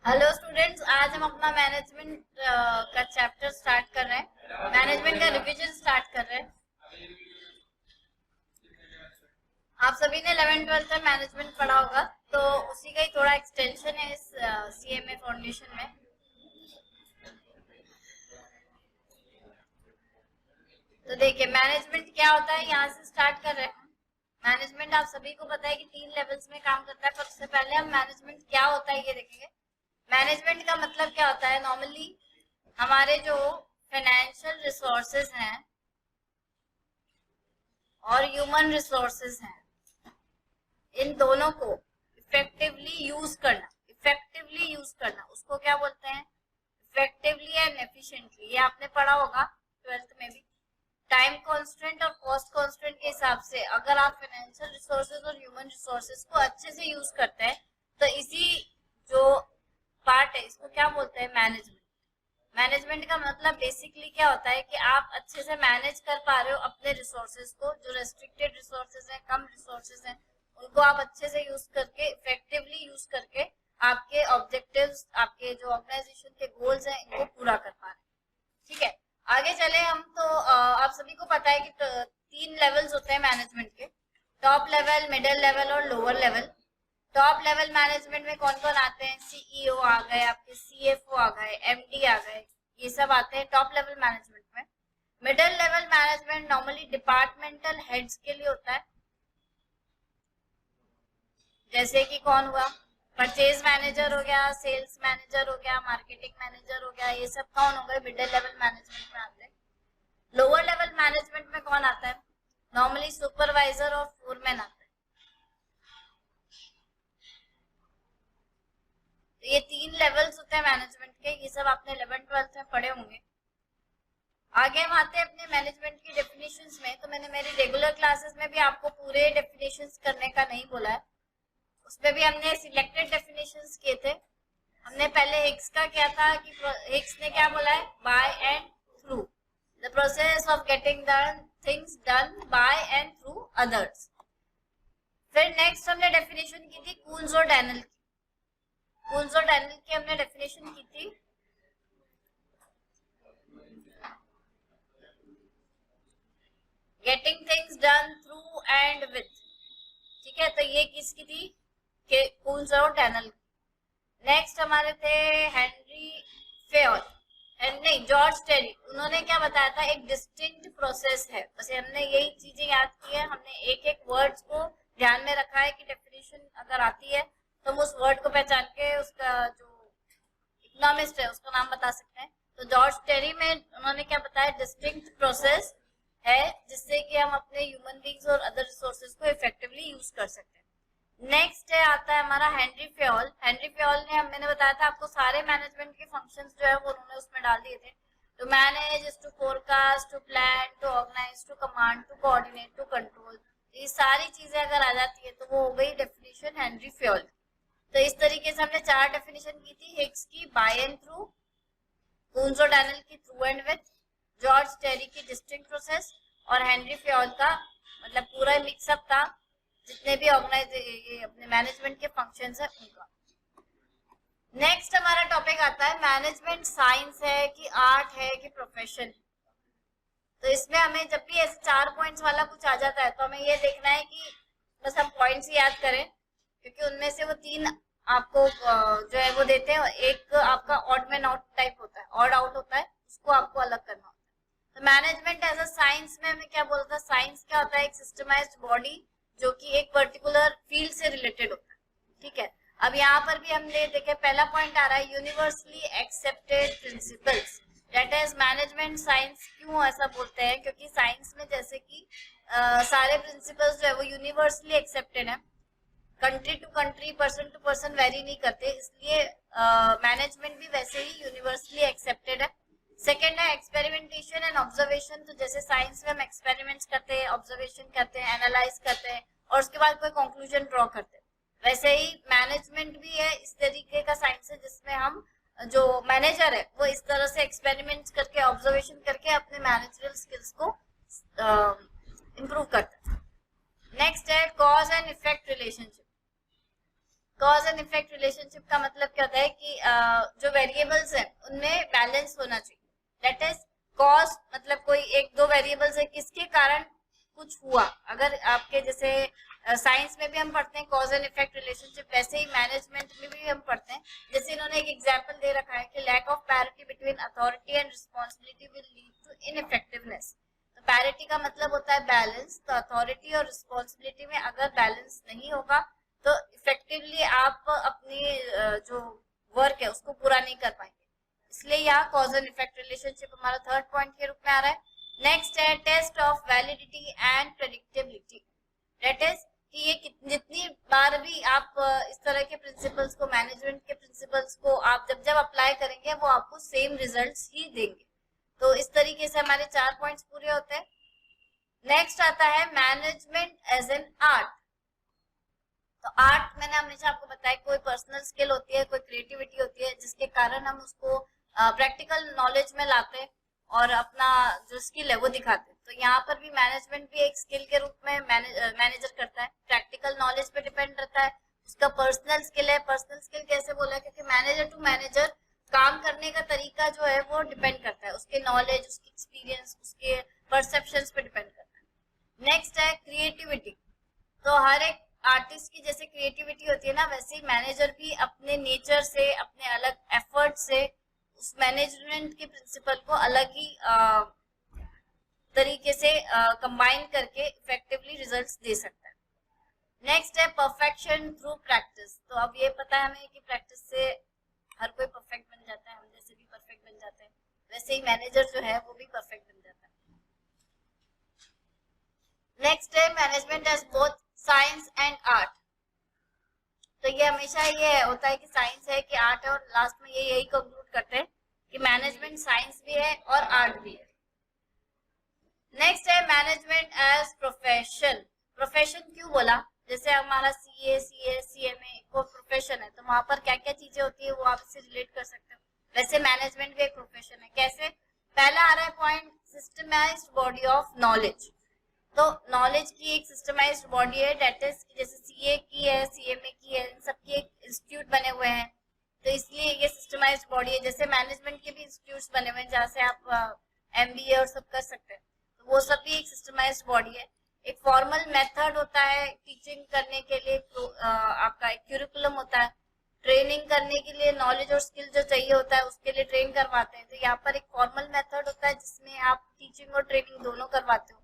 Hello students, आज हम अपना मैनेजमेंट का चैप्टर स्टार्ट कर रहे हैं। मैनेजमेंट का रिवीजन स्टार्ट कर रहे हैं। आप सभी ने 11th-12th में मैनेजमेंट पढ़ा होगा, तो उसी का ही थोड़ा एक्सटेंशन है इस सीएमए फाउंडेशन में। तो देखिए मैनेजमेंट क्या होता है, यहाँ से स्टार्ट कर रहे हैं। मैनेजमेंट आप सभी को पता है कि 3 लेवल्स में काम करता है, पर उससे पहले हम मैनेजमेंट क्या होता है ये देखेंगे। मैनेजमेंट का मतलब क्या होता है, नॉर्मली हमारे जो फाइनेंशियल रिसोर्सेज हैं और ह्यूमन रिसोर्सेज हैं, इन दोनों को इफेक्टिवली यूज करना उसको क्या बोलते हैं, इफेक्टिवली एंड एफिशिएंटली। ये आपने पढ़ा होगा 12th में भी। टाइम कांस्टेंट और कॉस्ट कांस्टेंट के हिसाब से अगर आप फाइनेंशियल रिसोर्सेज और ह्यूमन रिसोर्सेज को अच्छे से यूज करते हैं, तो इसी जो पार्ट है इसको क्या बोलते हैं, मैनेजमेंट। मैनेजमेंट का मतलब बेसिकली क्या होता है कि आप अच्छे से मैनेज कर पा रहे हो अपने रिसोर्सेज को। जो रेस्ट्रिक्टेड रिसोर्सेज हैं, कम रिसोर्सेज हैं, उनको आप अच्छे से यूज करके, इफेक्टिवली यूज करके आपके ऑब्जेक्टिव्स, आपके जो ऑर्गेनाइजेशन के गोल्स हैं, इनको पूरा कर पा रहे हैं। ठीक है, आगे चले हम। तो आप सभी को पता है कि 3 लेवल्स होते हैं मैनेजमेंट के, टॉप लेवल, मिडिल लेवल और lower level. Top level management में कौन कौन आते हैं, सीईओ आ गए, आपके सीएफओ आ गए, एमडी आ गए, ये सब आते हैं टॉप लेवल मैनेजमेंट में। Middle level management normally departmental heads के लिए होता है, जैसे कि कौन हुआ, परचेज मैनेजर हो गया, सेल्स मैनेजर हो गया, मार्केटिंग मैनेजर हो गया, ये सब कौन हो गए, मिडिल लेवल मैनेजमेंट में आते हैं। लोअर लेवल मैनेजमेंट में कौन आता है, नॉर्मली सुपरवाइजर और फोरमैन आता है। तो ये 3 लेवल्स होते हैं मैनेजमेंट के, ये सब आपने 11th-12th में पढ़े होंगे। आगे हम आते हैं अपने मैनेजमेंट की डेफिनेशंस में। तो मैंने मेरी रेगुलर क्लासेस में भी आपको पूरे डेफिनेशंस करने का नहीं बोला है, उसमें भी हमने सिलेक्टेड डेफिनेशंस किए थे। हमने पहले हिग्स का किया था कि हिग्स ने क्या बोला है, by and through, the process of getting things done by and through others. फिर नेक्स्ट हमने डेफिनेशन की थी कूल्स और डैनियल की। कूल्स और डैनियल की हमने डेफिनेशन की थी getting things done through and with. ठीक है, तो ये किसकी थी, कूल्स और डैनियल। नेक्स्ट हमारे थे हेनरी फेयोल, नहीं जॉर्ज टेरी। उन्होंने क्या बताया था, एक डिस्टिंक्ट प्रोसेस है। बस हमने यही चीजें याद की है, हमने एक एक वर्ड्स को ध्यान में रखा है कि डेफिनेशन अगर आती है तो हम उस वर्ड को पहचान के उसका जो इकोनॉमिस्ट है उसका नाम बता सकते हैं। तो जॉर्ज टेरी में उन्होंने क्या बताया, डिस्टिंक्ट प्रोसेस है जिससे कि हम अपने ह्यूमन बींग्स और अदर रिसोर्सेज को इफेक्टिवली यूज कर सकते हैं। नेक्स्ट है आता है हमारा हेनरी फेयोल। हेनरी फेयोल ने, मैंने बताया था आपको, सारे मैनेजमेंट के फंक्शंस जो है वो उन्होंने उसमें डाल दिए थे। To manage, to forecast, to plan, to organise, to command, to coordinate, to control, ये सारी चीजें अगर आ जाती है तो वो हो गई डेफिनेशन हेनरी फेयोल। तो इस तरीके से हमने 4 डेफिनेशन की थी, हिग्स की बाय एंड थ्रू, कून्स और डैनियल की थ्रू एंड विथ, जॉर्ज टेरी की डिस्टिंक्ट प्रोसेस, और हेनरी फेयोल का मतलब पूरा मिक्सअप था जितने भी ऑर्गेनाइज अपने मैनेजमेंट के फंक्शंस है उनका। नेक्स्ट हमारा टॉपिक आता है मैनेजमेंट साइंस है कि आर्ट है कि प्रोफेशन है। तो इसमें हमें जब भी ऐसे 4 पॉइंट्स वाला कुछ आ जाता है तो हमें ये देखना है कि बस हम पॉइंट्स याद करें, क्योंकि उनमें से वो 3 आपको जो है वो देते हैं। एक आपका ऑड मैन आउट टाइप होता है, ऑड आउट होता है, उसको आपको अलग करना होता है। तो मैनेजमेंट एज अ साइंस में हमें क्या बोलता है, साइंस क्या होता है, एक सिस्टमाइज्ड बॉडी जो कि एक पर्टिकुलर फील्ड से रिलेटेड होता है। ठीक है, अब यहाँ पर भी हमने देखे पहला पॉइंट आ रहा है universally accepted principles, that is management science. क्यों ऐसा बोलते हैं, क्योंकि साइंस में जैसे कि सारे प्रिंसिपल्स जो है वो यूनिवर्सली एक्सेप्टेड है, country to country, person to person vary नहीं करते, इसलिए मैनेजमेंट भी वैसे ही यूनिवर्सली एक्सेप्टेड है। सेकेंड है एक्सपेरिमेंटेशन एंड ऑब्जर्वेशन। तो जैसे साइंस में हम एक्सपेरिमेंट्स करते हैं, ऑब्जर्वेशन करते हैं, एनालाइज करते हैं और उसके बाद कोई कंक्लूजन ड्रॉ करते हैं, वैसे ही मैनेजमेंट भी है इस तरीके का साइंस है जिसमें हम जो मैनेजर है वो इस तरह से एक्सपेरिमेंट्स करके, ऑब्जर्वेशन करके अपने मैनेजरियल स्किल्स को इम्प्रूव करता है। नेक्स्ट है cause and effect relationship. Cause and effect relationship का मतलब क्या होता है कि जो वेरिएबल्स हैं उनमें बैलेंस होना चाहिए. दैट इज कॉज मतलब कोई एक दो वेरिएबल्स है किसके कारण कुछ हुआ. अगर आपके जैसे साइंस में भी हम पढ़ते हैं कॉज एंड इफेक्ट रिलेशनशिप, वैसे ही मैनेजमेंट में भी हम पढ़ते हैं. जैसे इन्होंने एक एग्जांपल दे रखा है कि lack of parity between authority and responsibility will lead to ineffectiveness. तो पैरिटी का मतलब होता है बैलेंस. तो अथॉरिटी और रिस्पांसिबिलिटी में अगर बैलेंस नहीं होगा तो इफेक्टिवली आप अपनी जो वर्क है उसको पूरा नहीं कर पाएंगे. इसलिए यहाँ कॉज एंड इफेक्ट रिलेशनशिप हमारा थर्ड पॉइंट के रूप में आ रहा है. नेक्स्ट है test of validity and predictability. That is कि ये जितनी बार भी आप इस तरह के प्रिंसिपल्स को, मैनेजमेंट के प्रिंसिपल्स को आप जब जब अप्लाई करेंगे वो आपको सेम रिजल्ट्स ही देंगे. तो इस तरीके से हमारे 4 पॉइंट्स पूरे होते हैं. नेक्स्ट आता है मैनेजमेंट एज एन आर्ट. तो आर्ट मैंने हमेशा आपको बताया कोई पर्सनल स्किल होती है, कोई क्रिएटिविटी होती है जिसके कारण हम उसको प्रैक्टिकल नॉलेज में लाते हैं और अपना जो स्किल है वो दिखाते हैं. तो यहाँ पर भी मैनेजमेंट भी एक स्किल के रूप में मैनेजर करता है. प्रैक्टिकल नॉलेज पे डिपेंड रहता है. उसका पर्सनल स्किल है. पर्सनल स्किल कैसे बोला, क्योंकि मैनेजर टू मैनेजर काम करने का तरीका जो है वो डिपेंड करता है उसके नॉलेज, उसके एक्सपीरियंस, उसके परसेप्शंस पे डिपेंड करता है. नेक्स्ट है क्रिएटिविटी. तो हर एक आर्टिस्ट की जैसे क्रिएटिविटी होती है ना, वैसे ही मैनेजर भी अपने नेचर से, अपने अलग एफर्ट से उस मैनेजमेंट के प्रिंसिपल को अलग ही तरीके से कंबाइन करके इफेक्टिवली रिजल्ट्स दे सकता है. नेक्स्ट है परफेक्शन थ्रू प्रैक्टिस. तो अब ये पता है हमें कि प्रैक्टिस से हर कोई परफेक्ट बन जाता है. हम जैसे भी परफेक्ट बन जाते हैं, वैसे ही मैनेजर जो है वो भी परफेक्ट बन जाता है. नेक्स्ट है management as both science and art. तो ये हमेशा ये होता है कि साइंस है कि आर्ट है, और लास्ट में ये यही कंक्लूड करते हैं कि मैनेजमेंट साइंस भी है और आर्ट भी है. नेक्स्ट है मैनेजमेंट एज प्रोफेशन. प्रोफेशन क्यों बोला, जैसे हमारा सीए, सीएमए को प्रोफेशन है, तो वहां पर क्या क्या चीजें होती है वो आप इससे रिलेट कर सकते हो. वैसे मैनेजमेंट भी एक प्रोफेशन है. कैसे, पहला आ रहा है point systemised body of knowledge. तो नॉलेज की एक सिस्टमाइज्ड बॉडी है. डेट इज जैसे सीए की है, सीएमए की है, इन सबकी एक इंस्टीट्यूट बने हुए हैं, तो इसलिए ये सिस्टमाइज्ड बॉडी है. जैसे मैनेजमेंट के भी इंस्टीट्यूट्स बने हुए हैं जहाँ से आप एमबीए और सब कर सकते हैं, तो वो सब भी एक सिस्टमाइज्ड बॉडी है. एक फॉर्मल मेथड होता है टीचिंग करने के लिए. आपका एक क्यूरिकुलम होता है. ट्रेनिंग करने के लिए नॉलेज और स्किल जो चाहिए होता है उसके लिए ट्रेन करवाते हैं. तो यहाँ पर एक फॉर्मल मेथड होता है जिसमें आप टीचिंग और ट्रेनिंग दोनों करवाते हो.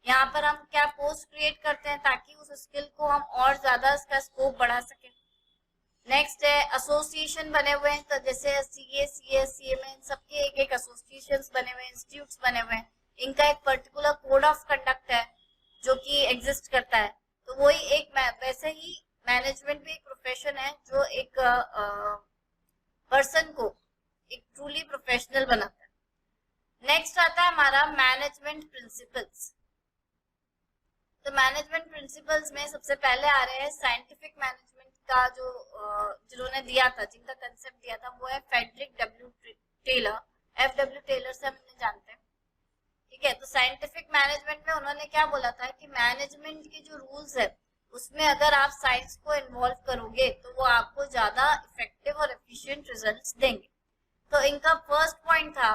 यहाँ पर हम क्या पोस्ट क्रिएट करते हैं ताकि उस स्किल को हम और ज्यादा इसका स्कोप बढ़ा सकें. नेक्स्ट है एसोसिएशन बने हुए हैं. तो जैसे सीए, सीएस, सीएमए, इन सबके एक एक एसोसिएशंस बने हुए हैं, इंस्टीट्यूट्स बने हुए हैं. इनका एक पर्टिकुलर कोड ऑफ कंडक्ट है जो कि एग्जिस्ट करता है. तो वही एक वैसे ही मैनेजमेंट भी एक प्रोफेशन है जो एक पर्सन को एक ट्रूली प्रोफेशनल बनाता है. नेक्स्ट आता है हमारा मैनेजमेंट प्रिंसिपल्स. तो मैनेजमेंट प्रिंसिपल्स में सबसे पहले आ रहे हैं साइंटिफिक मैनेजमेंट का जो जिन्होंने दिया था, जिनका कंसेप्ट दिया था, वो है Frederick W Taylor. F W Taylor से हम इन्हें जानते हैं. ठीक है, तो साइंटिफिक मैनेजमेंट में उन्होंने क्या बोला था कि मैनेजमेंट के जो रूल्स है उसमें अगर आप साइंस को इन्वॉल्व करोगे तो वो आपको ज्यादा इफेक्टिव और एफिशिएंट रिजल्ट्स देंगे. तो इनका फर्स्ट पॉइंट था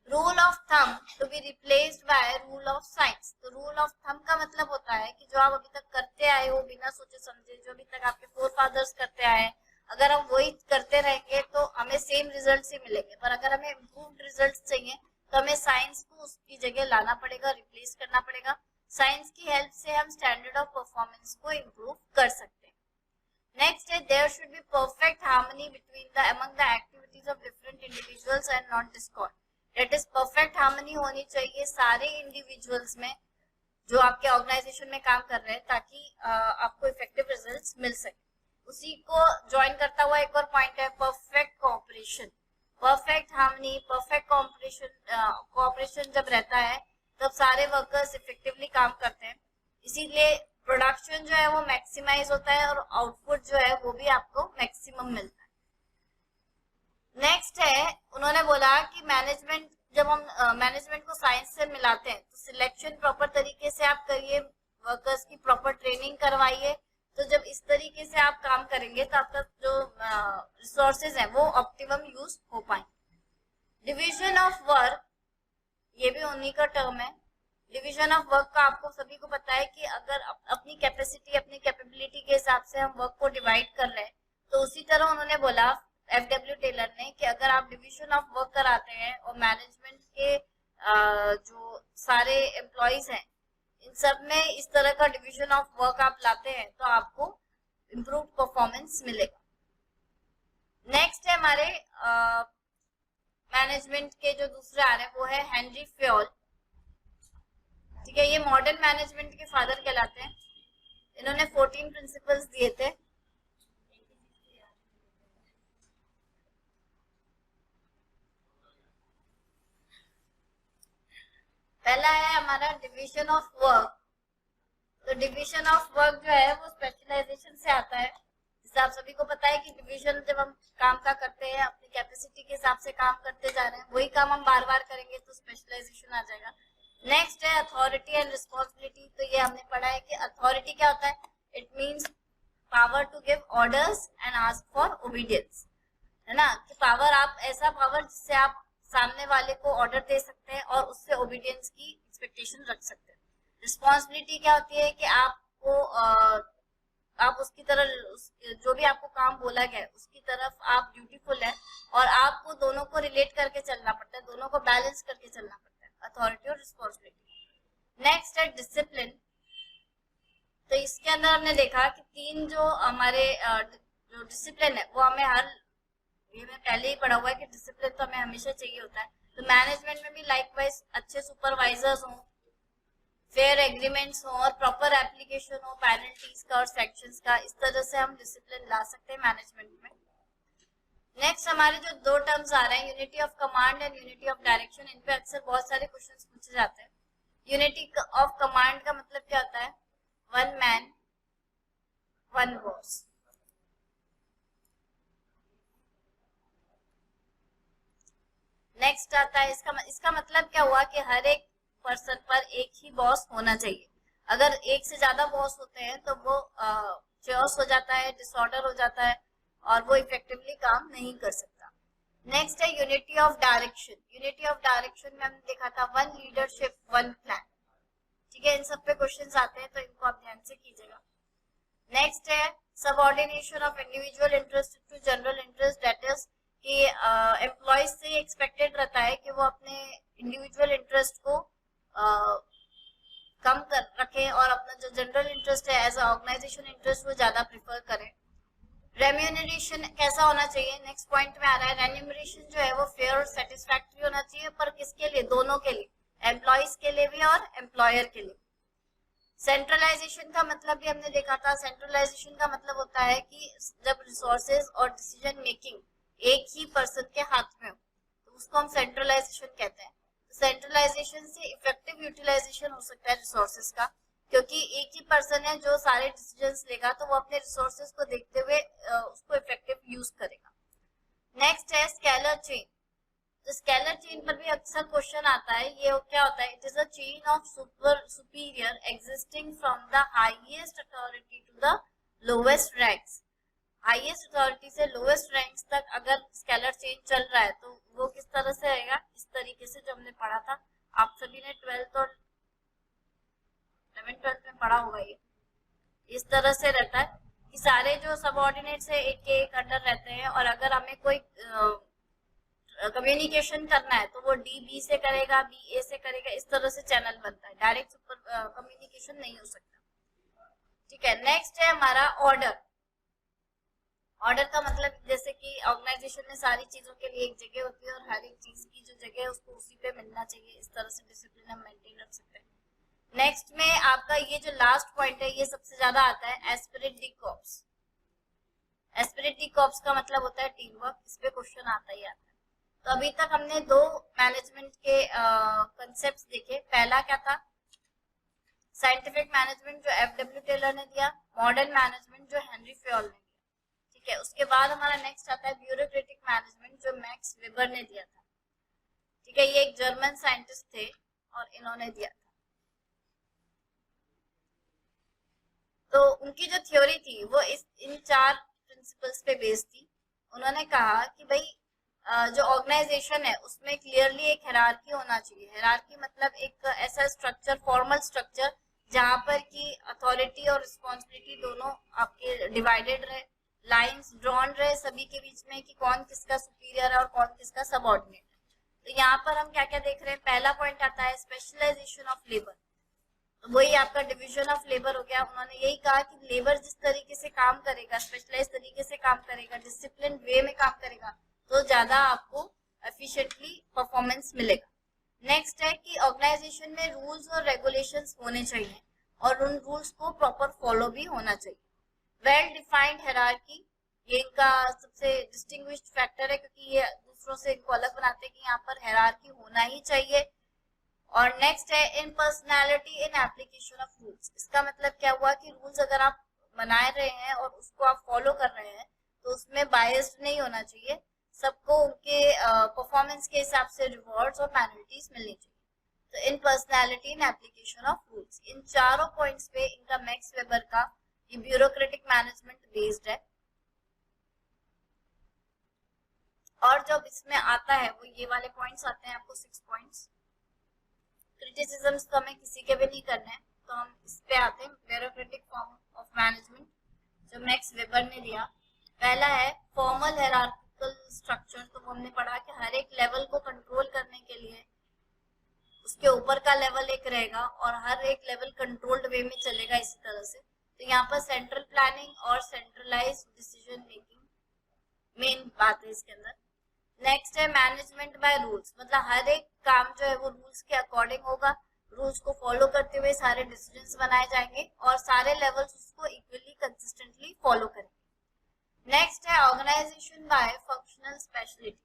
rule of thumb to be replaced by rule of science. तो रूल ऑफ थंब का मतलब होता है कि जो आप अभी तक करते आए हो बिना सोचे समझे, जो अभी तक आपके फोर फादर्स करते आए हैं, अगर हम वही करते रहेंगे तो हमें सेम रिजल्ट्स ही मिलेंगे. पर अगर हमें इम्प्रूव्ड रिजल्ट्स चाहिए तो हमें साइंस को उसकी जगह लाना पड़ेगा, रिप्लेस करना पड़ेगा. साइंस की हेल्प से हम स्टैंडर्ड ऑफ परफॉर्मेंस को इम्प्रूव कर सकते हैं. नेक्स्ट है there should be perfect harmony between the among the activities of different individuals and not discord. That is perfect harmony होनी चाहिए सारे इंडिविजुअल्स में जो आपके ऑर्गेनाइजेशन में काम कर रहे हैं, ताकि आपको इफेक्टिव रिजल्ट्स मिल सके. उसी को ज्वाइन करता हुआ एक और पॉइंट है perfect cooperation. Perfect harmony, perfect cooperation जब रहता है तब सारे वर्कर्स इफेक्टिवली काम करते हैं. इसीलिए प्रोडक्शन जो है वो मैक्सिमाइज होता है और आउटपुट जो है वो भी आपको मैक्सिमम मिलता है. नेक्स्ट है उन्होंने बोला कि मैनेजमेंट, जब हम मैनेजमेंट को साइंस से मिलाते हैं तो सिलेक्शन प्रॉपर तरीके से आप करिए, वर्कर्स की प्रॉपर ट्रेनिंग करवाइए, तो जब इस तरीके से आप काम करेंगे तो आपका जो रिसोर्सेज है वो ऑप्टिमम यूज हो पाएंगे। डिवीजन ऑफ वर्क, ये भी उन्हीं का टर्म है। डिवीजन ऑफ वर्क का आपको सभी को पता है कि अगर अपनी कैपेसिटी अपनी कैपेबिलिटी के हिसाब से हम वर्क को डिवाइड कर रहे हैं, तो उसी तरह उन्होंने बोला FW टेलर ने कि अगर आप डिवीजन ऑफ वर्क कराते हैं और मैनेजमेंट के जो सारे एम्प्लॉइज हैं इन सब में इस तरह का डिवीजन ऑफ वर्क आप लाते हैं तो आपको इम्प्रूव परफॉर्मेंस मिलेगा। नेक्स्ट है हमारे मैनेजमेंट के जो दूसरे आ रहे हैं वो है हेनरी फेयोल। ठीक है, ये मॉडर्न मैनेजमेंट के फादर कहलाते हैं। इन्होंने 14 प्रिंसिपल्स दिए थे। पहला है हमारा डिवीजन ऑफ वर्क। तो डिवीजन ऑफ वर्क जो है वो स्पेशलाइजेशन से आता है। जैसे आप सभी को पता है कि डिवीजन जब हम काम का करते हैं अपनी कैपेसिटी के हिसाब से काम करते जा रहे हैं, वही काम हम बार बार करेंगे तो स्पेशलाइजेशन आ जाएगा। नेक्स्ट है अथॉरिटी एंड रिस्पॉन्सिबिलिटी। तो ये हमने पढ़ा है कि अथॉरिटी क्या होता है, it means power to give orders and ask for obedience, है ना, कि पावर आप ऐसा पावर जिससे आप सामने वाले को ऑर्डर दे सकते हैं और उससे ओबीडियंस की एक्सपेक्टेशन रख सकते हैं। रिस्पॉन्सिबिलिटी क्या होती है कि आपको आप उसकी तरह जो भी आपको काम बोला गया है उसकी तरफ आप ड्यूटीफुल है और आपको दोनों को रिलेट करके चलना पड़ता है, दोनों को बैलेंस करके चलना पड़ता है, अथॉरिटी और रिस्पॉन्सिबिलिटी। नेक्स्ट है डिसिप्लिन। तो इसके अंदर हमने देखा कि तीन जो हमारे जो डिसिप्लिन है वो हमें हर, ये मैं पहले ही पढ़ा हुआ है कि डिसिप्लिन तो हमें हमेशा चाहिए होता है। तो मैनेजमेंट में भी लाइकवाइज अच्छे सुपरवाइजर्स हों, फेयर एग्रीमेंट्स हो और प्रॉपर एप्लीकेशन हो पेनल्टीज का और सेक्शंस का, इस तरह से हम डिसिप्लिन ला सकते हैं मैनेजमेंट में। नेक्स्ट हमारे जो दो टर्म्स आ रहे हैं, unity of command and unity of direction, इन पे अक्सर बहुत सारे क्वेश्चंस पूछे जाते हैं। यूनिटी ऑफ कमांड का मतलब क्या होता है, one man one boss. Next आता है इसका मतलब क्या हुआ कि हर एक पर्सन पर एक ही बॉस होना चाहिए। अगर एक से ज्यादा बॉस होते हैं तो वो चेयर्स हो जाता है, डिसऑर्डर हो जाता है और वो इफेक्टिवली काम नहीं कर सकता। नेक्स्ट है unity of direction. Unity of direction में हमने देखा था वन लीडरशिप वन प्लान। ठीक है, इन सब पे क्वेश्चंस आते हैं तो इनको आप ध्यान से कीजिएगा। नेक्स्ट है subordination of individual interest to general interest, that is कि एम्प्लॉयज से एक्सपेक्टेड रहता है कि वो अपने इंडिविजुअल इंटरेस्ट को कम कर रखें और अपना जो जनरल इंटरेस्ट है एज ऑर्गेनाइजेशन इंटरेस्ट वो ज्यादा प्रिफर करें। रेम्यूनरेशन कैसा होना चाहिए, नेक्स्ट पॉइंट में आ रहा है। रेम्यूनरेशन जो है वो फेयर और सेटिस्फैक्टरी होना चाहिए, पर किसके लिए, दोनों के लिए, एम्प्लॉयज के लिए भी और एम्प्लॉयर के लिए। सेंट्रलाइजेशन का मतलब भी हमने देखा था। सेंट्रलाइजेशन का मतलब होता है कि जब रिसोर्सेज और डिसीजन मेकिंग एक ही पर्सन के हाथ में हो तो उसको हम सेंट्रलाइजेशन कहते हैं। सेंट्रलाइजेशन से इफेक्टिव यूटिलाइजेशन हो सकता है रिसोर्सेज का, क्योंकि एक ही पर्सन है जो सारे डिसीजंस लेगा तो वो अपने रिसोर्सेज को देखते हुए उसको इफेक्टिव यूज करेगा। नेक्स्ट है स्केलर चेन। तो स्केलर चेन पर भी अक्सर क्वेश्चन आता है। ये क्या होता है, it is a chain of superior existing from the highest authority to the lowest ranks. Highest authority से लोएस्ट रैंक्स तक अगर स्केलर चेन चल रहा है तो वो किस तरह से रहेगा, इस तरीके से जो हमने पढ़ा था, आप सभी ने 12th और 11th-12th में पढ़ा होगा। ये इस तरह से रहता है कि सारे जो सबऑर्डिनेट से एक के एक अंडर रहते हैं और अगर हमें कोई कम्युनिकेशन करना है तो वो डी बी से करेगा, बी ए से करेगा, इस तरह से चैनल बनता है, डायरेक्ट सुपर कम्युनिकेशन नहीं हो सकता। ठीक है, नेक्स्ट है हमारा ऑर्डर। ऑर्डर का मतलब जैसे कि ऑर्गेनाइजेशन में सारी चीजों के लिए एक जगह होती है और हर एक चीज की जो जगह है उसको उसी पे मिलना चाहिए, इस तरह से डिसिप्लिन हम मेंटेन रख सकते हैं। नेक्स्ट में आपका ये जो लास्ट पॉइंट है ये सबसे ज्यादा आता है, एस्पिरिट दी कॉर्प्स। एस्पिरिट दी कॉर्प्स का मतलब होता है टीम वर्क। इस पे क्वेश्चन आता ही आता है। तो अभी तक हमने दो मैनेजमेंट के कंसेप्ट देखे। पहला क्या था, साइंटिफिक मैनेजमेंट जो FW टेलर ने दिया, मॉडर्न मैनेजमेंट जो हेनरी फेयोल ने दिया। ठीक है, उसके बाद हमारा नेक्स्ट आता है ब्यूरोक्रेटिक मैनेजमेंट जो मैक्स वेबर ने दिया था। ठीक है, ये एक जर्मन साइंटिस्ट थे और इन्होंने दिया था। तो उनकी जो थ्योरी थी वो इन 4 प्रिंसिपल्स पे बेस्ड थी। उन्होंने कहा कि भाई जो ऑर्गेनाइजेशन है उसमें क्लियरली एक हायरार्की होना चाहिए। हायरार्की मतलब एक ऐसा स्ट्रक्चर, फॉर्मल स्ट्रक्चर, जहाँ पर कि अथॉरिटी और रिस्पॉन्सिबिलिटी दोनों आपके डिवाइडेड रहे, लाइंस ड्रॉन रहे सभी के बीच में कि कौन किसका सुपीरियर है और कौन किसका सबऑर्डिनेट है। तो यहाँ पर हम क्या क्या देख रहे हैं, पहला पॉइंट आता है स्पेशलाइजेशन ऑफ लेबर। तो वही आपका डिवीजन ऑफ लेबर हो गया। उन्होंने यही कहा कि लेबर जिस तरीके से काम करेगा, स्पेशलाइज तरीके से काम करेगा, डिसिप्लिन वे में काम करेगा, तो ज्यादा आपको एफिशिएंटली परफॉर्मेंस मिलेगा। नेक्स्ट है कि ऑर्गेनाइजेशन में रूल्स और रेगुलेशंस होने चाहिए और उन रूल्स को प्रॉपर फॉलो भी होना चाहिए। वेल डिफाइंड हायरार्की, ये इनका सबसे डिस्टिंग्विश्ड फैक्टर है, क्योंकि ये दूसरों से इनको अलग बनाते हैं कि यहाँ पर हायरार्की होना ही चाहिए। और नेक्स्ट है impersonality in application of rules. इसका मतलब क्या हुआ कि रूल्स अगर आप बना रहे हैं और उसको आप फॉलो कर रहे हैं तो उसमें बायस्ड नहीं होना चाहिए, सबको उनके परफॉर्मेंस के हिसाब से रिवॉर्ड्स और पेनल्टीज मिलनी चाहिए। तो impersonality in application of rules, इन चारों पॉइंट्स पे इनका मैक्स वेबर का ये ब्यूरोक्रेटिक मैनेजमेंट बेस्ड है। और जब इसमें आता है वो ये वाले पॉइंट्स आते हैं आपको 6 पॉइंट्स। क्रिटिसिज्म्स तो हमें किसी के भी नहीं करने हैं, तो हम इस पे आते हैं ब्यूरोक्रेटिक फॉर्म ऑफ मैनेजमेंट जो मैक्स वेबर ने दिया। पहला है फॉर्मल हायरार्किकल स्ट्रक्चर। तो वो हमने पढ़ा कि हर एक लेवल को कंट्रोल करने के लिए उसके ऊपर का लेवल एक रहेगा और हर एक लेवल कंट्रोल्ड वे में चलेगा इसी तरह से। तो यहाँ पर सेंट्रल प्लानिंग और सेंट्रलाइज्ड डिसीजन मेकिंग मेन बात है इसके अंदर। नेक्स्ट है मैनेजमेंट बाय रूल्स, मतलब हर एक काम जो है वो रूल्स के अकॉर्डिंग होगा, रूल्स को फॉलो करते हुए सारे डिसीजंस बनाए जाएंगे और सारे लेवल्स उसको इक्वली कंसिस्टेंटली फॉलो करेंगे। नेक्स्ट है organisation by functional speciality,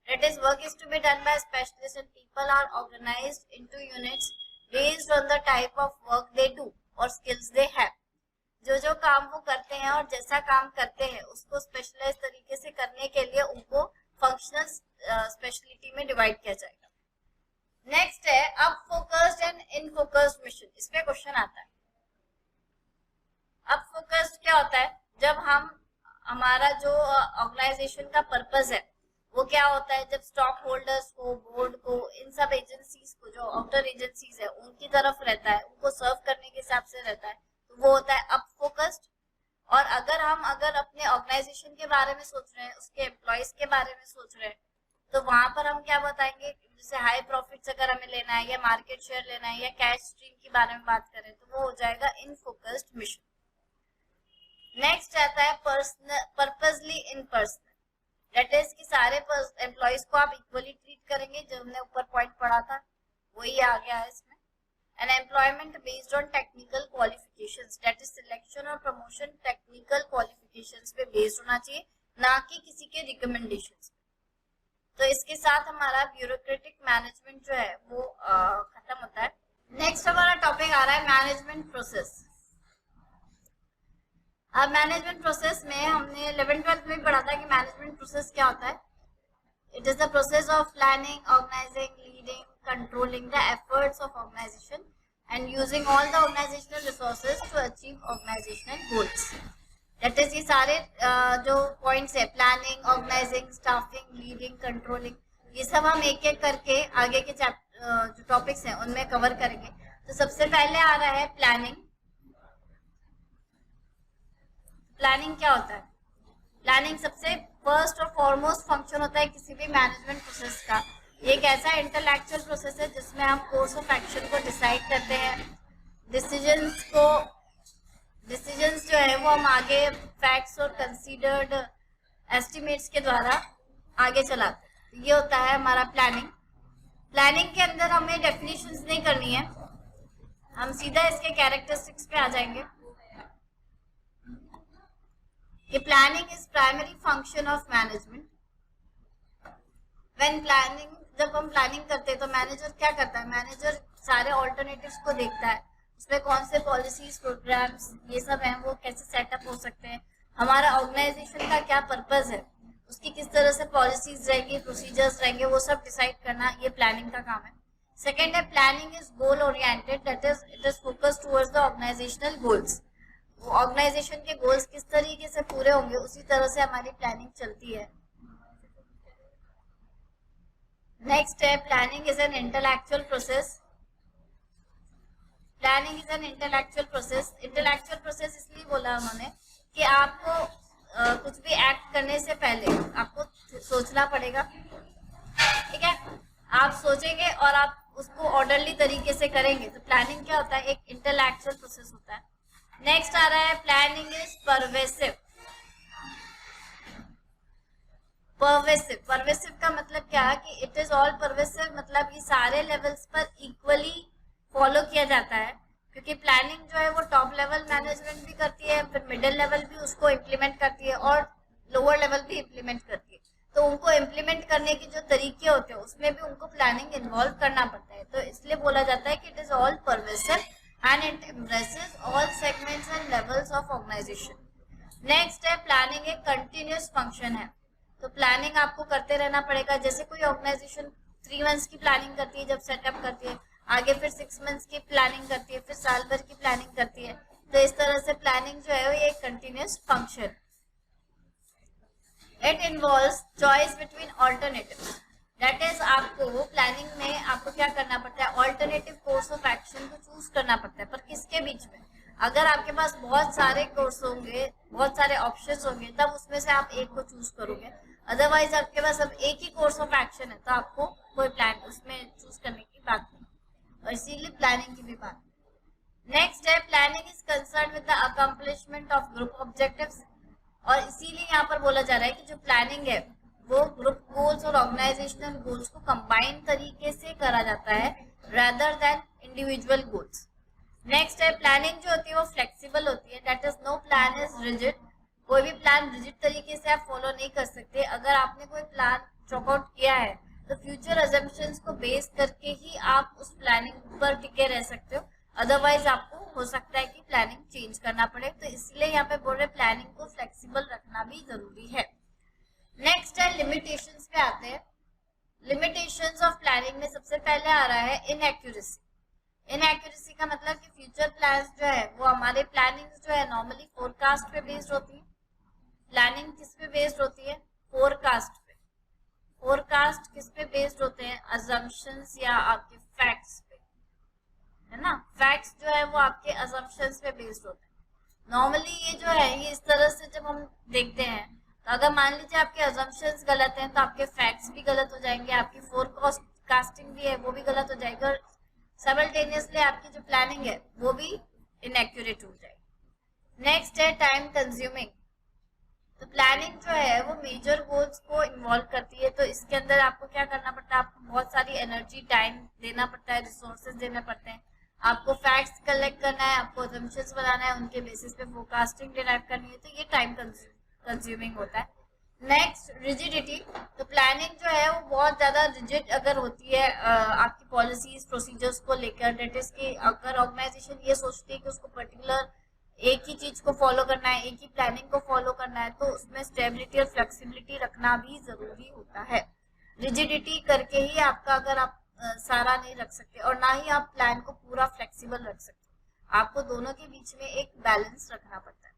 that is work is to be done by specialist and people are organised into units based on the type of work they do और skills they have. जो काम वो करते हैं और जैसा काम करते हैं उसको स्पेशलाइज तरीके से करने के लिए उनको फंक्शनल स्पेशलिटी में डिवाइड किया जाएगा। नेक्स्ट है अब focused and in focused mission. इस पे क्वेश्चन आता है। अब फोकस्ड क्या होता है, जब हम हमारा जो ऑर्गेनाइजेशन का पर्पस है वो क्या होता है, जब स्टॉक होल्डर्स को, बोर्ड को, इन सब एजेंसीज को, जो आउटर एजेंसीज है उनकी तरफ रहता है, उनको सर्व करने के हिसाब से रहता है, तो वो होता है अप फोकस्ड। और अगर अपने ऑर्गेनाइजेशन के बारे में सोच रहे हैं, उसके एम्प्लॉयज के बारे में सोच रहे हैं, तो वहां पर हम क्या बताएंगे, जैसे हाई प्रॉफिट्स अगर हमें लेना है या मार्केट शेयर लेना है या कैश स्ट्रीम के बारे में बात करें तो वो हो जाएगा इन फोकस्ड मिशन। नेक्स्ट आता है purposely in personal, that is कि सारे एम्प्लॉयज को आप इक्वली ट्रीट करेंगे, जो हमने ऊपर पॉइंट पढ़ा था वही आ गया है इसमें। An employment based on technical qualifications, that is selection और promotion technical qualifications पे based होना चाहिए, ना कि किसी के recommendations। तो इसके साथ हमारा ब्यूरोक्रेटिक मैनेजमेंट जो है वो खत्म होता है। नेक्स्ट हमारा टॉपिक आ रहा है मैनेजमेंट प्रोसेस। अब मैनेजमेंट प्रोसेस में हमने 11th-12th में पढ़ा था कि मैनेजमेंट प्रोसेस क्या होता है। It is the process of planning, organizing, leading, controlling the efforts of organization and using all the organizational resources to achieve organizational goals. That is ये सारे जो points है, planning, organizing, staffing, leading, controlling, ये सब हम एक एक करके आगे के जो टॉपिक्स हैं उनमें कवर करेंगे। तो सबसे पहले आ रहा है प्लानिंग। प्लानिंग क्या होता है? प्लानिंग सबसे फर्स्ट और फॉरमोस्ट फंक्शन होता है किसी भी मैनेजमेंट प्रोसेस का। ये एक ऐसा इंटेलेक्चुअल प्रोसेस है जिसमें हम कोर्स ऑफ एक्शन को डिसाइड करते हैं, डिसीजंस जो है वो हम आगे फैक्ट्स और कंसीडर्ड एस्टिमेट्स के द्वारा आगे चलाते हैं। ये होता है हमारा प्लानिंग। प्लानिंग के अंदर हमें डेफिनेशंस नहीं करनी है, हम सीधा इसके कैरेक्टरिस्टिक्स पे आ जाएंगे। कि planning is primary function of management. When planning, जब हम प्लानिंग करते हैं तो मैनेजर क्या करता है, मैनेजर सारे ऑल्टरनेटिव्स को देखता है, उसमें कौन से पॉलिसीज, प्रोग्राम्स ये सब हैं वो कैसे सेटअप हो सकते हैं, हमारा ऑर्गेनाइजेशन का क्या पर्पस है, उसकी किस तरह से पॉलिसीज रहेंगी, प्रोसीजर्स रहेंगे, वो सब डिसाइड करना ये प्लानिंग का काम है। सेकेंड है planning is goal oriented, that is it is focused towards the organisational goals. वो ऑर्गेनाइजेशन के गोल्स किस तरीके से पूरे होंगे उसी तरह से हमारी प्लानिंग चलती है। नेक्स्ट है planning is an intellectual process. Planning is an intellectual process. Intellectual process इसलिए बोला उन्होंने कि आपको कुछ भी एक्ट करने से पहले आपको सोचना पड़ेगा, ठीक है। आप सोचेंगे और आप उसको ऑर्डरली तरीके से करेंगे, तो प्लानिंग क्या होता है, एक इंटेलेक्चुअल प्रोसेस होता है। नेक्स्ट आ रहा है planning is pervasive. Pervasive, pervasive का मतलब क्या है कि इट इज ऑल परवेसिव, मतलब ये सारे लेवल्स पर इक्वली फॉलो किया जाता है, क्योंकि प्लानिंग जो है वो टॉप लेवल मैनेजमेंट भी करती है, फिर मिडिल लेवल भी उसको इम्प्लीमेंट करती है और लोअर लेवल भी इम्प्लीमेंट करती है। तो उनको इम्प्लीमेंट करने के जो तरीके होते हैं उसमें भी उनको प्लानिंग इन्वॉल्व करना पड़ता है। तो इसलिए बोला जाता है कि it is all pervasive and it embraces all segments and levels of organisation. Next है प्लानिंग एक कंटिन्यूअस फंक्शन है। तो प्लानिंग आपको करते रहना पड़ेगा। जैसे कोई ऑर्गेनाइजेशन 3 मंथ्स की प्लानिंग करती है जब सेटअप करती है, आगे फिर 6 मंथ्स की प्लानिंग करती है, फिर साल भर की प्लानिंग करती है। तो इस तरह से प्लानिंग जो है वो एक continuous function. It involves choice between alternatives, that is आपको प्लानिंग में आपको क्या करना पड़ता है, ऑल्टरनेटिव कोर्स ऑफ एक्शन को चूज करना पड़ता है। पर किसके बीच में, अगर आपके पास बहुत सारे कोर्स होंगे, बहुत सारे ऑप्शंस होंगे, तब उसमें से आप एक को चूज करोगे। अदरवाइज आपके पास अब एक ही कोर्स ऑफ एक्शन है तो आपको कोई प्लान उसमें चूज करने की बात नहीं, और इसीलिए प्लानिंग की भी बात। नेक्स्ट है planning is concern with the accomplishment of group objectives, और इसीलिए यहाँ पर बोला जा रहा है कि जो प्लानिंग है वो ग्रुप गोल्स और ऑर्गेनाइजेशनल गोल्स को कंबाइन तरीके से करा जाता है rather than individual goals. Next है प्लानिंग जो होती है वो फ्लेक्सिबल होती है, that is no plan is rigid. कोई भी प्लान रिजिड तरीके से आप फॉलो नहीं कर सकते। अगर आपने कोई प्लान चॉक आउट किया है तो फ्यूचर अजम्पशंस को बेस करके ही आप उस प्लानिंग पर टिके रह सकते हो, अदरवाइज आपको हो सकता है कि प्लानिंग चेंज करना पड़े। तो इसलिए यहाँ पे बोल रहे प्लानिंग को फ्लेक्सिबल रखना भी जरूरी है। नेक्स्ट है लिमिटेशंस पे आते हैं। लिमिटेशंस ऑफ प्लानिंग में सबसे पहले आ रहा है इनएक्यूरेसी। इनएक्यूरेसी का मतलब कि फ्यूचर प्लान्स जो है वो हमारे प्लानिंग जो है नॉर्मली फोरकास्ट पे बेस्ड होती है। प्लानिंग किस पे बेस्ड होती है, फोरकास्ट पे। फोरकास्ट किस पे बेस्ड होते हैं, अजम्पशंस या आपके फैक्ट्स पे, है ना। फैक्ट्स जो है वो आपके अजम्पशंस पे बेस्ड होते हैं। नॉर्मली ये जो है ये इस तरह से जब हम देखते हैं तो अगर मान लीजिए आपके अजम्पशंस गलत हैं तो आपके फैक्ट्स भी गलत हो जाएंगे, आपकी फोरकास्टिंग भी है वो भी गलत हो जाएगी, और साइमल्टेनियसली आपकी जो प्लानिंग है वो भी इनएक्यूरेट हो जाएगी। नेक्स्ट है टाइम कंज्यूमिंग। तो प्लानिंग जो है वो मेजर गोल्स को इन्वॉल्व करती है, तो इसके अंदर आपको क्या करना पड़ता है, आपको बहुत सारी एनर्जी टाइम देना पड़ता है, रिसोर्सेज देने पड़ते हैं, आपको फैक्ट्स कलेक्ट करना है, आपको असम्पशंस बनाना है, उनके बेसिस पे फोरकास्टिंग डिराइव करनी है, तो ये टाइम कंज्यूमिंग होता है। Next rigidity. तो प्लानिंग जो है वो बहुत ज्यादा रिजिड अगर होती है आपकी पॉलिसीज प्रोसीजर्स को लेकर, डेट इज कि अगर ऑर्गेनाइजेशन ये सोचती है कि उसको पर्टिकुलर एक ही चीज को फॉलो करना है, एक ही प्लानिंग को फॉलो करना है, तो उसमें स्टेबिलिटी और फ्लेक्सिबिलिटी रखना भी जरूरी होता है। रिजिडिटी करके ही आपका अगर आप सारा नहीं रख सकते और ना ही आप प्लान को पूरा फ्लेक्सिबल रख सकते, आपको दोनों के बीच में एक बैलेंस रखना पड़ता है।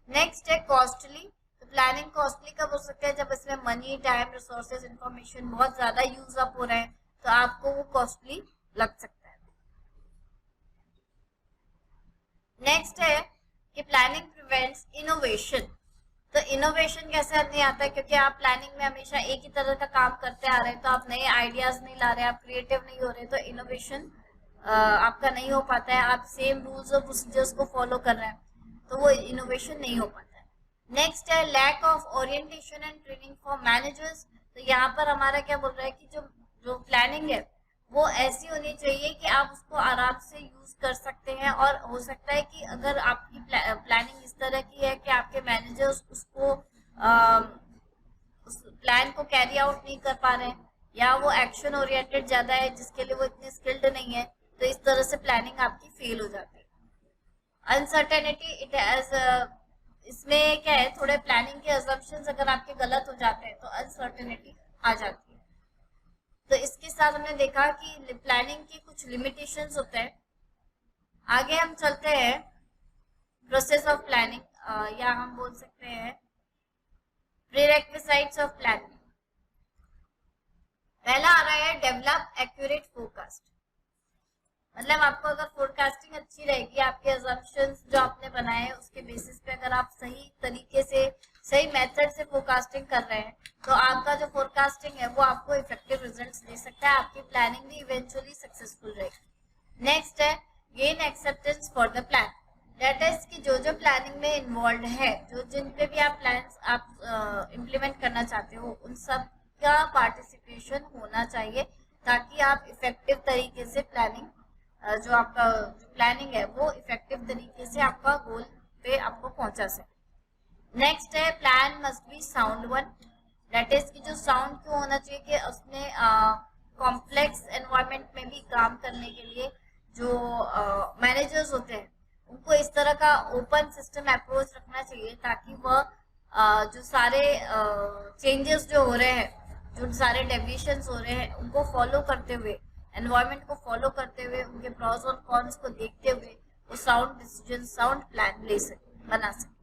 नेक्स्ट है कॉस्टली। तो प्लानिंग कॉस्टली कब हो सकता है, जब इसमें मनी टाइम रिसोर्सेज इंफॉर्मेशन बहुत ज्यादा यूज अप हो रहे हैं तो आपको वो कॉस्टली लग सकता है। नेक्स्ट है कि प्लानिंग प्रिवेंट्स इनोवेशन। तो इनोवेशन कैसे नहीं आता है, क्योंकि आप प्लानिंग में हमेशा एक ही तरह का काम करते आ रहे हैं, तो आप नए आइडियाज नहीं ला रहे, आप क्रिएटिव नहीं हो रहे, तो इनोवेशन आपका नहीं हो पाता है। आप सेम रूल्स और प्रोसीजर्स को फॉलो कर रहे हैं तो वो इनोवेशन नहीं हो पाता है। नेक्स्ट है lack of orientation and training for managers. तो यहाँ पर हमारा क्या बोल रहा है कि जो प्लानिंग है वो ऐसी होनी चाहिए कि आप उसको आराम से यूज कर सकते हैं, और हो सकता है कि अगर आपकी प्लानिंग इस तरह की है कि आपके मैनेजर्स उसको उस प्लान को कैरी आउट नहीं कर पा रहे हैं, या वो एक्शन ओरिएंटेड ज्यादा है जिसके लिए वो इतने स्किल्ड नहीं है, तो इस तरह से प्लानिंग आपकी फेल हो जाती है। अनसर्टेनिटी इट एज, इसमें क्या है, थोड़े प्लानिंग के असम्पशंस अगर आपके गलत हो जाते हैं तो अनसर्टेनिटी आ जाती है। तो इसके साथ हमने देखा कि प्लानिंग की कुछ लिमिटेशंस होते हैं। आगे हम चलते हैं प्रोसेस ऑफ प्लानिंग या हम बोल सकते हैं प्रीरेक्विसाइट्स ऑफ प्लानिंग। पहला आ रहा है डेवलप एक्यूरेट फोरकास्ट। मतलब आपको अगर फोरकास्टिंग अच्छी रहेगी, आपके अजम्पशंस जो आपने बनाए हैं उसके बेसिस पे अगर आप सही तरीके से सही मेथड से फोरकास्टिंग कर रहे हैं तो आपका जो फोरकास्टिंग है वो आपको इफेक्टिव रिजल्ट्स दे सकता है, आपकी प्लानिंग भी इवेंचुअली सक्सेसफुल रहेगी। नेक्स्ट है gain acceptance for the plan. That is कि जो जो प्लानिंग में इन्वॉल्व है, जो जिन पे भी आप प्लान्स आप इम्प्लीमेंट करना चाहते हो उन सब का पार्टिसिपेशन होना चाहिए ताकि आप इफेक्टिव तरीके से प्लानिंग जो आपका प्लानिंग है वो इफेक्टिव तरीके से आपका गोल पे आपको पहुंचा सके। नेक्स्ट है plan must be sound one. That is कि जो साउंड क्यों होना चाहिए कि उसने कॉम्प्लेक्स एनवायरनमेंट में भी काम करने के लिए जो मैनेजर्स होते हैं उनको इस तरह का ओपन सिस्टम अप्रोच रखना चाहिए ताकि वह जो सारे चेंजेस जो हो रहे हैं, जो सारे डेविएशंस हो रहे हैं उनको फॉलो करते हुए, एनवायरनमेंट को फॉलो करते हुए, उनके प्रॉस और कॉन्स को देखते हुए वो साउंड डिसीजन, साउंड प्लान ले सके, बना सके।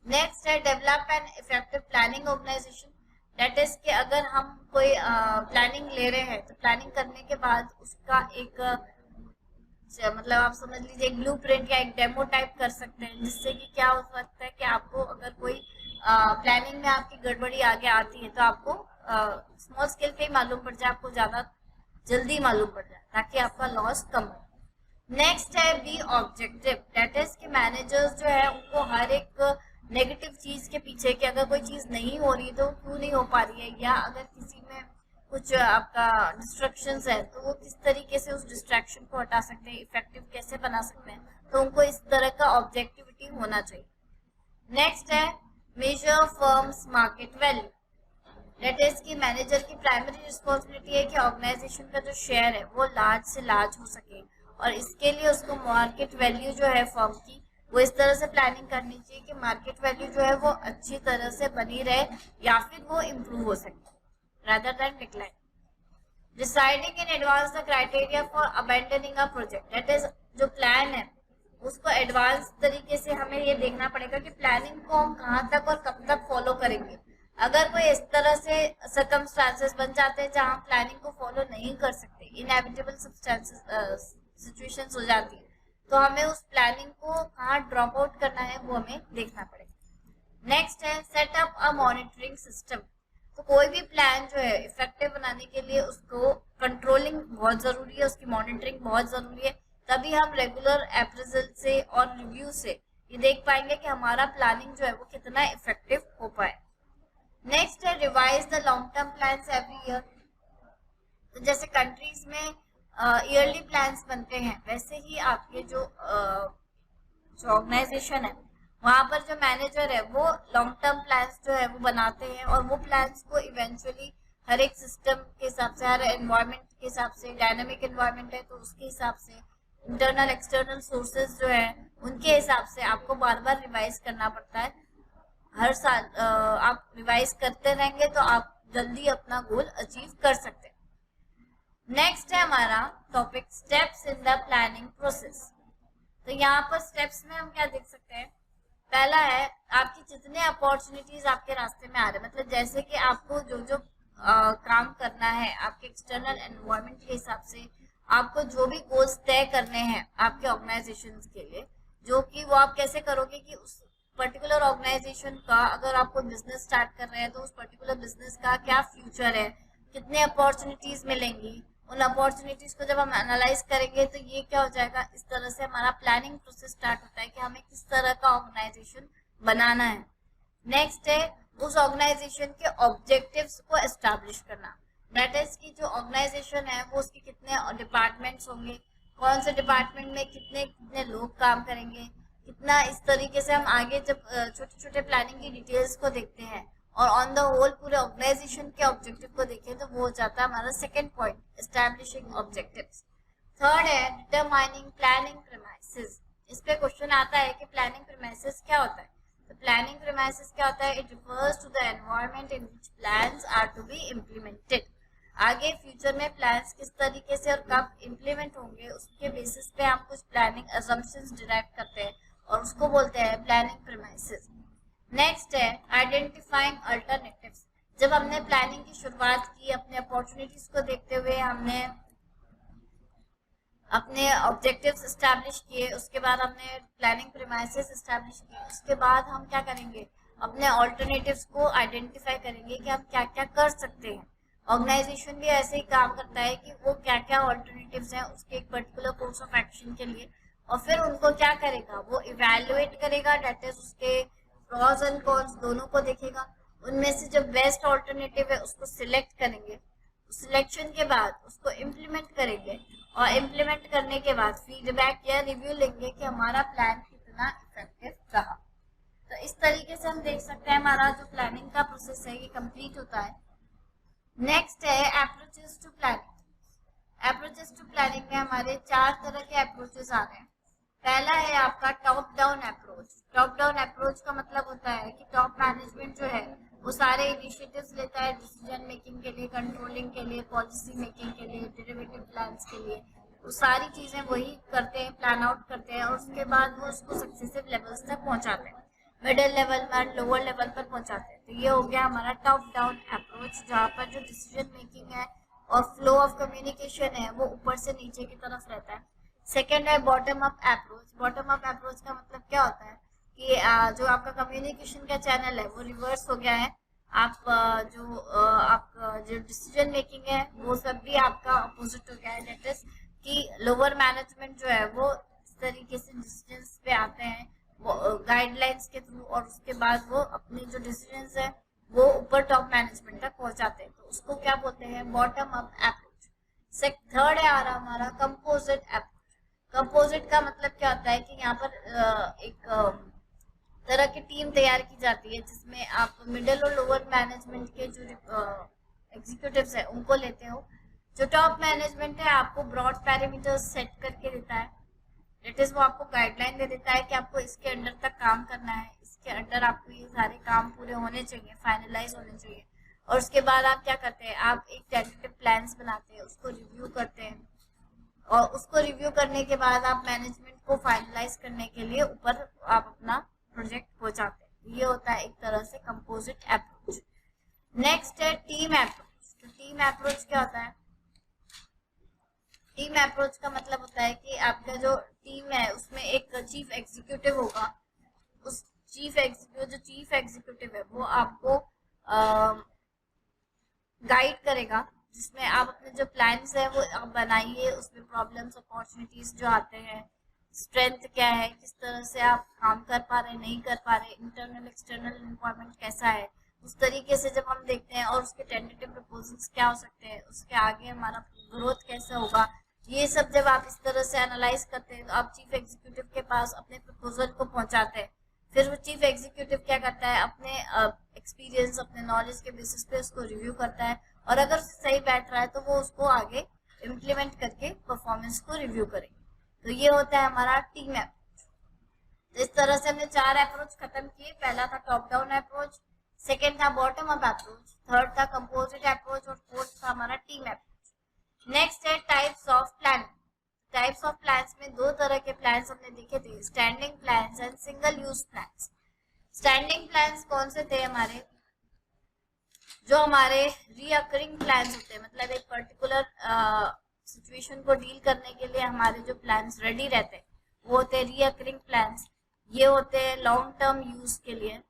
नेक्स्ट है develop an effective planning organisation. That is कि अगर हम कोई प्लानिंग ले रहे हैं तो प्लानिंग करने के बाद उसका एक मतलब आप समझ लीजिए एक ब्लूप्रिंट या एक डेमो टाइप कर सकते हैं, जिससे कि क्या हो सकता है कि आपको अगर कोई प्लानिंग में आपकी गड़बड़ी आगे आती है तो आपको स्मॉल स्केल पे ही मालूम पड़ जाए, आपको ज़्यादा जल्दी मालूम पड़ जाए ताकि आपका लॉस कम हो। नेक्स्ट है बी ऑब्जेक्टिव। दैट इज कि मैनेजर्स जो है उनको हर एक नेगेटिव चीज़ के पीछे कि अगर कोई चीज़ नहीं हो रही तो क्यों नहीं हो पा रही है, या अगर किसी में कुछ आपका डिस्ट्रैक्शंस है तो वो किस तरीके से उस डिस्ट्रैक्शन को हटा सकते हैं, इफेक्टिव कैसे बना सकते हैं, तो उनको इस तरह का ऑब्जेक्टिविटी होना चाहिए। नेक्स्ट है major firms market value. That is कि मैनेजर की प्राइमरी रिस्पॉन्सिबिलिटी है कि ऑर्गेनाइजेशन का जो शेयर है वो लार्ज से लार्ज हो सके और इसके लिए उसको मार्केट वैल्यू जो है फर्म की वो इस तरह से प्लानिंग करनी चाहिए कि मार्केट वैल्यू जो है वो अच्छी तरह से बनी रहे या फिर वो इम्प्रूव हो सके rather than decline. Deciding in advance the criteria for abandoning a project. That is जो प्लान है उसको एडवांस तरीके से हमें ये देखना पड़ेगा कि प्लानिंग को हम कहाँ तक और कब तक फॉलो करेंगे। अगर कोई इस तरह से सर्कमस्टांसेस बन जाते हैं जहाँ हम प्लानिंग को फॉलो नहीं कर सकते, इनएविटेबल सिचुएशंस हो जाती है, तो हमें उस प्लानिंग को कहाँ ड्रॉप आउट करना है वो हमें देखना पड़ेगा। नेक्स्ट है सेटअप अ मॉनिटरिंग सिस्टम। तो कोई भी प्लान जो है इफेक्टिव बनाने के लिए उसको कंट्रोलिंग बहुत जरूरी है, उसकी मॉनिटरिंग बहुत जरूरी है, तभी हम रेगुलर अप्रेजल से और रिव्यू से ये देख पाएंगे कि हमारा प्लानिंग जो है वो कितना इफेक्टिव हो पाए। नेक्स्ट है revise the long term plans every year. तो जैसे कंट्रीज में ईयरली प्लान्स बनते हैं वैसे ही आपके जो ऑर्गेनाइजेशन है वहाँ पर जो मैनेजर है वो लॉन्ग टर्म प्लान्स जो है वो बनाते हैं और वो प्लान्स को इवेंचुअली हर एक सिस्टम के हिसाब से, हर एनवायरनमेंट के हिसाब से, डायनामिक एनवायरनमेंट है तो उसके हिसाब से, इंटरनल एक्सटर्नल सोर्सेज जो है उनके हिसाब से आपको बार बार रिवाइज करना पड़ता है। हर साल आप रिवाइज करते रहेंगे तो आप जल्दी अपना गोल अचीव कर सकते हैं। नेक्स्ट है हमारा topic steps in the planning process. तो यहाँ पर स्टेप्स में हम क्या देख सकते हैं, पहला है आपकी जितने अपॉर्चुनिटीज आपके रास्ते में आ रहे हैं, मतलब जैसे कि आपको जो जो काम करना है आपके एक्सटर्नल एनवायरनमेंट के हिसाब से, आपको जो भी गोल्स तय करने हैं आपके ऑर्गेनाइजेशन के लिए, जो कि वो आप कैसे करोगे कि उस पर्टिकुलर ऑर्गेनाइजेशन का, अगर आप कोई बिजनेस स्टार्ट कर रहे हैं तो उस पर्टिकुलर बिजनेस का क्या फ्यूचर है, कितने अपॉर्चुनिटीज मिलेंगी, उन अपॉर्चुनिटीज को जब हम एनालाइज करेंगे तो ये क्या हो जाएगा, इस तरह से हमारा प्लानिंग प्रोसेस स्टार्ट होता है कि हमें किस तरह का ऑर्गेनाइजेशन बनाना है। नेक्स्ट है उस ऑर्गेनाइजेशन के ऑब्जेक्टिव्स को एस्टैब्लिश करना। दैट इज कि जो ऑर्गेनाइजेशन है वो उसके कितने डिपार्टमेंट्स होंगे, कौन से डिपार्टमेंट में कितने कितने लोग काम करेंगे, कितना, इस तरीके से हम आगे जब छोटे छोटे प्लानिंग की डिटेल्स को देखते हैं और ऑन द होल पूरे ऑर्गेनाइजेशन के ऑब्जेक्टिव को देखें तो वो हो जाता है हमारा second point, establishing objectives. Third है डिटरमाइनिंग प्लानिंग प्रीमाइसेस। इस पे क्वेश्चन आता है कि प्लानिंग प्रीमाइसेस क्या होता है। तो प्लानिंग प्रीमाइसेस क्या होता है, it refers to the environment in which plans are to be implemented. आगे फ्यूचर में प्लान्स किस तरीके से और कब इम्प्लीमेंट होंगे उसके बेसिस पे हम कुछ प्लानिंग असम्पशंस डिराइव करते हैं और उसको बोलते हैं प्लानिंग प्रीमाइसेस। नेक्स्ट है आइडेंटिफाइंग अल्टरनेटिव्स। जब हमने प्लानिंग की शुरुआत की, अपने अपॉर्चुनिटीज को देखते हुए हमने अपने ऑब्जेक्टिव्स एस्टैब्लिश किए, उसके बाद हमने प्लानिंग प्रीमाइसेस एस्टैब्लिश किए, उसके बाद हम क्या करेंगे, अपने ऑल्टरनेटिव्स को आइडेंटिफाई करेंगे कि हम क्या क्या कर सकते हैं। ऑर्गेनाइजेशन भी ऐसे ही काम करता है कि वो क्या क्या ऑल्टरनेटिव्स हैं उसके एक पर्टिकुलर कोर्स ऑफ एक्शन के लिए, और फिर उनको क्या करेगा, वो इवेल्युएट करेगा, डेट इज उसके प्रॉस एंड कॉन्स दोनों को देखेगा, उनमें से जो बेस्ट ऑल्टरनेटिव है उसको सिलेक्ट करेंगे, सिलेक्शन के बाद उसको इम्प्लीमेंट करेंगे, और इम्प्लीमेंट करने के बाद फीडबैक या रिव्यू लेंगे कि हमारा प्लान कितना इफेक्टिव रहा। तो इस तरीके से हम देख सकते हैं हमारा जो प्लानिंग का प्रोसेस है ये कंप्लीट होता है। नेक्स्ट है approaches to planning. Approaches to planning में हमारे 4 तरह के अप्रोचेस आ रहे हैं। पहला है आपका top down approach. Top down approach का मतलब होता है कि टॉप मैनेजमेंट जो है वो सारे इनिशिएटिव्स लेता है डिसीजन मेकिंग के लिए, कंट्रोलिंग के लिए, पॉलिसी मेकिंग के लिए, डेरिवेटिव प्लान्स के लिए, वो सारी चीजें वही करते हैं, प्लान आउट करते हैं, और उसके बाद वो उसको सक्सेसिव लेवल्स तक पहुंचाते हैं, मिडिल लेवल में, लोअर लेवल पर पहुंचाते हैं। तो ये हो गया हमारा टॉप डाउन अप्रोच, जहाँ पर जो डिसीजन मेकिंग है और फ्लो ऑफ कम्युनिकेशन है वो ऊपर से नीचे की तरफ रहता है। सेकेंड है bottom up approach. Bottom up approach का मतलब क्या होता है कि जो आपका कम्युनिकेशन का चैनल है वो रिवर्स हो गया है। आप आपका जो डिसीजन मेकिंग है वो सब भी आपका अपोजिट हो गया है, दैट इज कि लोअर मैनेजमेंट जो है वो इस तरीके से डिसीजंस पे आते हैं गाइडलाइंस के थ्रू, और उसके बाद वो अपने जो डिसीजंस है वो ऊपर टॉप मैनेजमेंट तक पहुंचाते हैं, तो उसको क्या बोलते हैं, बॉटम अप अप्रोच। थर्ड है आ रहा हमारा कंपोजिट अप्रोच। कंपोजिट का मतलब क्या होता है कि यहाँ पर एक तरह की टीम तैयार की जाती है जिसमें आप मिडिल और लोअर मैनेजमेंट के जो एग्जीक्यूटिव्स है उनको लेते हो। जो टॉप मैनेजमेंट है आपको ब्रॉड पैरामीटर्स सेट करके देता है, दैट इज वो आपको गाइडलाइन दे देता है कि आपको इसके अंडर तक काम करना है, इसके अंडर आपको ये सारे काम पूरे होने चाहिए, फाइनलाइज होने चाहिए, और उसके बाद आप क्या करते हैं, आप एक टेंटेटिव प्लान्स बनाते हैं, उसको रिव्यू करते हैं, और उसको रिव्यू करने के बाद आप मैनेजमेंट को फाइनलाइज करने के लिए ऊपर आप अपना प्रोजेक्ट पहुंचाते हैं। ये होता है एक तरह से कंपोजिट अप्रोच। नेक्स्ट है टीम अप्रोच। तो टीम अप्रोच क्या होता है, टीम अप्रोच का मतलब होता है कि आपका जो टीम है उसमें एक चीफ एग्जीक्यूटिव होगा, उस चीफ एग्जीक्यूटिव है वो आपको गाइड करेगा, जिसमें आप अपने जो प्लान्स है वो आप बनाइए, उसमें प्रॉब्लम्स अपॉर्चुनिटीज जो आते हैं, स्ट्रेंथ क्या है, किस तरह से आप काम कर पा रहे, नहीं कर पा रहे, इंटरनल एक्सटर्नल इन्वायरमेंट कैसा है, उस तरीके से जब हम देखते हैं, और उसके टेंटेटिव प्रपोजल्स क्या हो सकते हैं, उसके आगे हमारा ग्रोथ कैसा होगा, ये सब जब आप इस तरह से एनालाइज करते हैं तो आप चीफ एग्जीक्यूटिव के पास अपने प्रपोजल को पहुंचाते हैं। फिर वो चीफ एग्जीक्यूटिव क्या करता है, अपने एक्सपीरियंस, अपने नॉलेज के बेसिस पे उसको रिव्यू करता है, और अगर सही बैठ रहा है तो वो उसको आगे इम्प्लीमेंट करके परफॉर्मेंस को रिव्यू करेंगे। तो ये होता है हमारा टीम अप्रोच। तो इस तरह से हमने 4 अप्रोच खत्म किए। पहला था टॉप डाउन अप्रोच, सेकेंड था बॉटम अप अप्रोच, थर्ड था कंपोजिट अप्रोच, और फोर्थ था हमारा टीम अप्रोच। नेक्स्ट है types of planning. Types of plans में 2 तरह के प्लान्स हमने देखे थे, standing plans and single use plans. Standing plans कौन से थे हमारे, जो हमारे रीअकरिंग प्लान्स होते हैं, मतलब एक पर्टिकुलर सिचुएशन को डील करने के लिए हमारे जो प्लान्स रेडी रहते हैं वो होते हैं रीअकरिंग प्लान्स। ये होते हैं लॉन्ग टर्म यूज के लिए,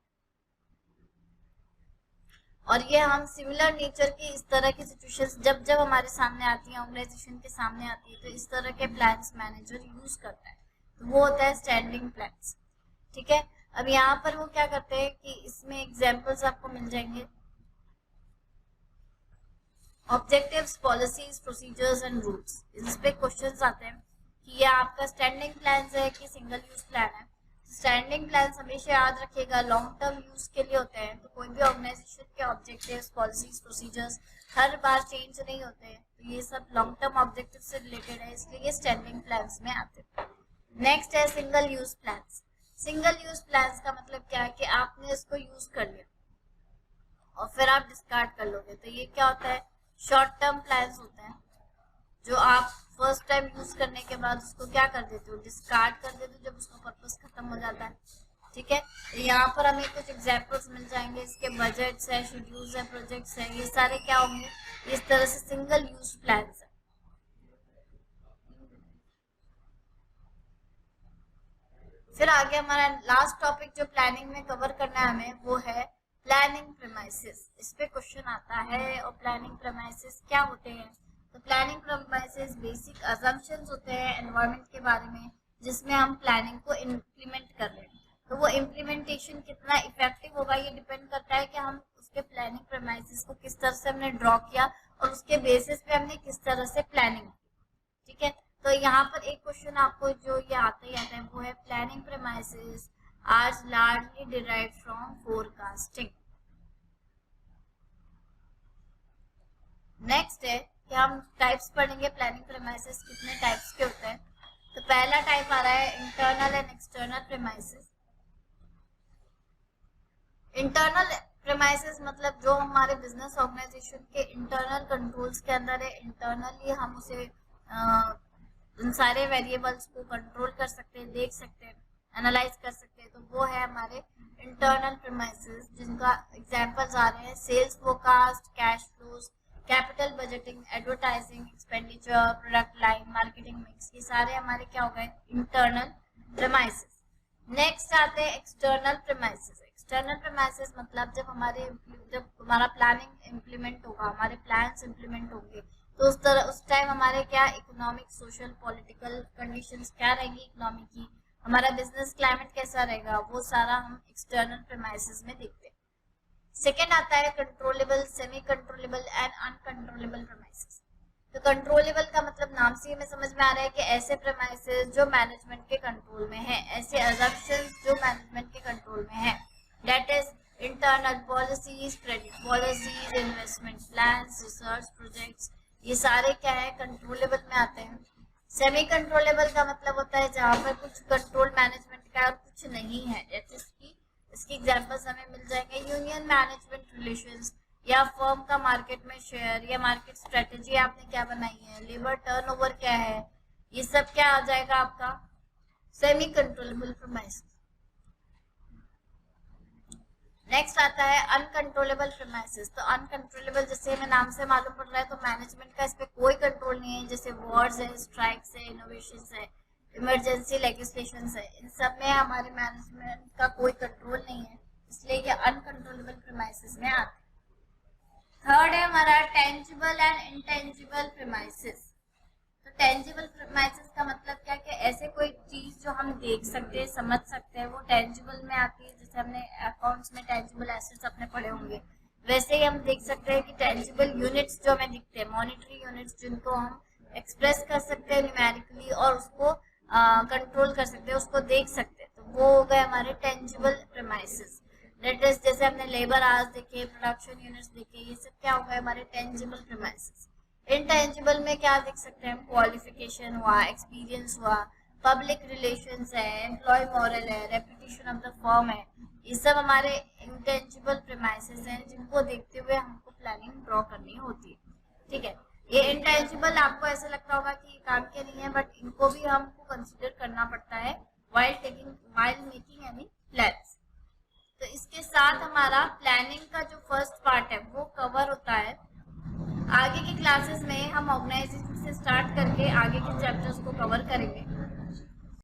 और ये हम सिमिलर नेचर की इस तरह की सिचुएशंस जब जब हमारे सामने आती हैं, ऑर्गेनाइजेशन के सामने आती है, तो इस तरह के प्लान्स मैनेजर यूज करता है, तो वो होता है स्टैंडिंग प्लान्स। ठीक है, अब यहाँ पर वो क्या करते हैं कि इसमें एग्जांपल्स आपको मिल जाएंगे, objectives, policies, procedures and rules. इस पे क्वेश्चंस आते हैं कि ये आपका स्टैंडिंग प्लान्स है कि सिंगल यूज प्लान है। स्टैंडिंग प्लान्स हमेशा याद रखिएगा लॉन्ग टर्म यूज के लिए होते हैं, तो कोई भी ऑर्गेनाइजेशन के ऑब्जेक्टिव्स, पॉलिसीज, प्रोसीजर्स हर बार चेंज नहीं होते हैं, तो ये सब लॉन्ग टर्म ऑब्जेक्टिव से रिलेटेड है, इसलिए ये स्टैंडिंग प्लान्स में आते हैं। नेक्स्ट है single use plans. Single use plans का मतलब क्या है कि आपने इसको यूज कर लिया और फिर आप डिस्कार्ड कर लोगे, तो ये क्या होता है, शॉर्ट टर्म प्लान्स होते हैं जो आप फर्स्ट टाइम यूज करने के बाद उसको क्या कर देते हो, डिस्कार्ड कर देते हो जब उसका पर्पस खत्म हो जाता है। ठीक है, तो यहाँ पर हमें कुछ एग्जांपल्स मिल जाएंगे, इसके बजट्स है, शेड्यूल्स है, प्रोजेक्ट्स है, ये सारे क्या होंगे, इस तरह से सिंगल यूज प्लान्स है। फिर आगे हमारा लास्ट टॉपिक जो प्लानिंग में कवर करना है हमें, वो है प्लानिंग प्रेमाइसिस। इस पे क्वेश्चन आता है। और प्लानिंग प्रेमाइसिस क्या होते हैं, तो प्लानिंग प्रेमाइसिस बेसिक अजम्पशंस होते हैं एनवायरनमेंट के बारे में, जिसमें हम प्लानिंग को इम्प्लीमेंट कर रहे हैं। तो वो इम्प्लीमेंटेशन कितना इफेक्टिव होगा ये डिपेंड करता है कि हम उसके प्लानिंग प्रेमाइसिस को किस तरह से हमने ड्रॉ किया और उसके बेसिस पे हमने किस तरह से प्लानिंग की। ठीक है, तो यहाँ पर एक क्वेश्चन आपको जो ये आता ही आता है वो है planning premises are largely derived from forecasting. Next है कि हम टाइप्स पढ़ेंगे प्लानिंग प्रेमाइसिस कितने टाइप्स के होते हैं। तो पहला टाइप आ रहा है internal and external premises. Internal premises मतलब जो हमारे बिजनेस ऑर्गेनाइजेशन के इंटरनल कंट्रोल्स के अंदर है, इंटरनली हम उसे उन सारे वेरिएबल्स को कंट्रोल कर सकते हैं, देख सकते हैं, एनालाइज कर सकते हैं। तो वो है हमारे इंटरनल प्रेमाइसिस, जिनका एग्जांपल्स आ रहे हैं sales forecast, cash flows, capital budgeting, advertising expenditure, product line, marketing mix, ये सारे हमारे क्या हो गए इंटरनल प्रेमाइसिस। नेक्स्ट आते हैं एक्सटर्नल प्रेमाइसिस। एक्सटर्नल प्रेमाइसिस मतलब जब हमारा प्लानिंग इम्प्लीमेंट होगा, हमारे प्लान्स इम्प्लीमेंट होंगे, तो उस टाइम हमारे क्या इकोनॉमिक, सोशल, पॉलिटिकल कंडीशंस क्या रहेंगी इकोनॉमी की, हमारा बिजनेस क्लाइमेट कैसा रहेगा, वो सारा हम एक्सटर्नल प्रेमाइसिस में देखते हैं। सेकेंड आता है controllable, semi controllable and uncontrollable premises. तो कंट्रोलेबल का मतलब नाम से हमें समझ में आ रहा है कि ऐसे प्रेमाइसिस जो मैनेजमेंट के कंट्रोल में है, ऐसे अजम्पशंस जो मैनेजमेंट के कंट्रोल में है, that is internal policies, credit policies, investment plans, research projects, ये सारे क्या है कंट्रोलेबल में आते हैं। सेमी कंट्रोलेबल का मतलब होता है जहाँ पर कुछ कंट्रोल मैनेजमेंट का और कुछ नहीं है, जैसे इसकी एग्जांपल्स हमें मिल जाएंगे यूनियन मैनेजमेंट रिलेशंस, या फर्म का मार्केट में शेयर, या मार्केट स्ट्रेटेजी आपने क्या बनाई है, लेबर टर्नओवर क्या है, ये सब क्या आ जाएगा आपका सेमी कंट्रोलेबल प्रेमाइसिस। नेक्स्ट आता है अनकंट्रोलेबल प्रेमाइसिस। तो अनकंट्रोलेबल जैसे हमें नाम से मालूम पड़ रहा है तो मैनेजमेंट का इस पे कोई कंट्रोल नहीं है, जैसे वॉर्स है, स्ट्राइक्स है, इनोवेशंस है, इमरजेंसी लेजिस्लेशंस है, इन सब में हमारे मैनेजमेंट का कोई कंट्रोल नहीं है, इसलिए ये अनकंट्रोलेबल प्रेमाइसिस में आते हैं। थर्ड है हमारा टेंजिबल एंड इनटेंजिबल प्रेमाइसिस। तो टेंजिबल प्रेमाइसिस का मतलब क्या कि ऐसे कोई चीज जो हम देख सकते हैं, समझ सकते हैं, वो टेंजिबल में आती है। जैसे हमने अकाउंट्स में टेंजिबल एसेट्स अपने पढ़े होंगे, वैसे ही हम देख सकते हैं कि टेंजिबल यूनिट्स जो हमें दिखते हैं, मॉनेटरी यूनिट्स, जिनको हम एक्सप्रेस कर सकते हैं न्यूमेरिकली और उसको कंट्रोल कर सकते हैं, उसको देख सकते हैं, तो वो हो गए हमारे टेंजिबल प्रेमाइसिस। दैट इज जैसे हमने लेबर आवर्स देखे, प्रोडक्शन यूनिट्स देखे, ये सब क्या हो गए हमारे टेंजिबल प्रेमाइसिस। इनटेंजिबल में क्या देख सकते हैं, क्वालिफिकेशन हुआ, एक्सपीरियंस हुआ, पब्लिक रिलेशंस है, एम्प्लॉय मॉरल है, रेपुटेशन ऑफ द फर्म है, ये सब हमारे इंटेंजिबल प्रेमाइसिस हैं, जिनको देखते हुए हमको प्लानिंग ड्रॉ करनी होती है। ठीक है, ये इंटेंजिबल आपको ऐसा लगता होगा कि ये काम के नहीं है, बट इनको भी हमको कंसिडर करना पड़ता है while मेकिंग एनी प्लान्स। तो इसके साथ हमारा प्लानिंग का जो फर्स्ट पार्ट है वो कवर होता है। आगे की क्लासेस में हम ऑर्गेनाइजेशन से स्टार्ट करके आगे के चैप्टर्स को कवर करेंगे।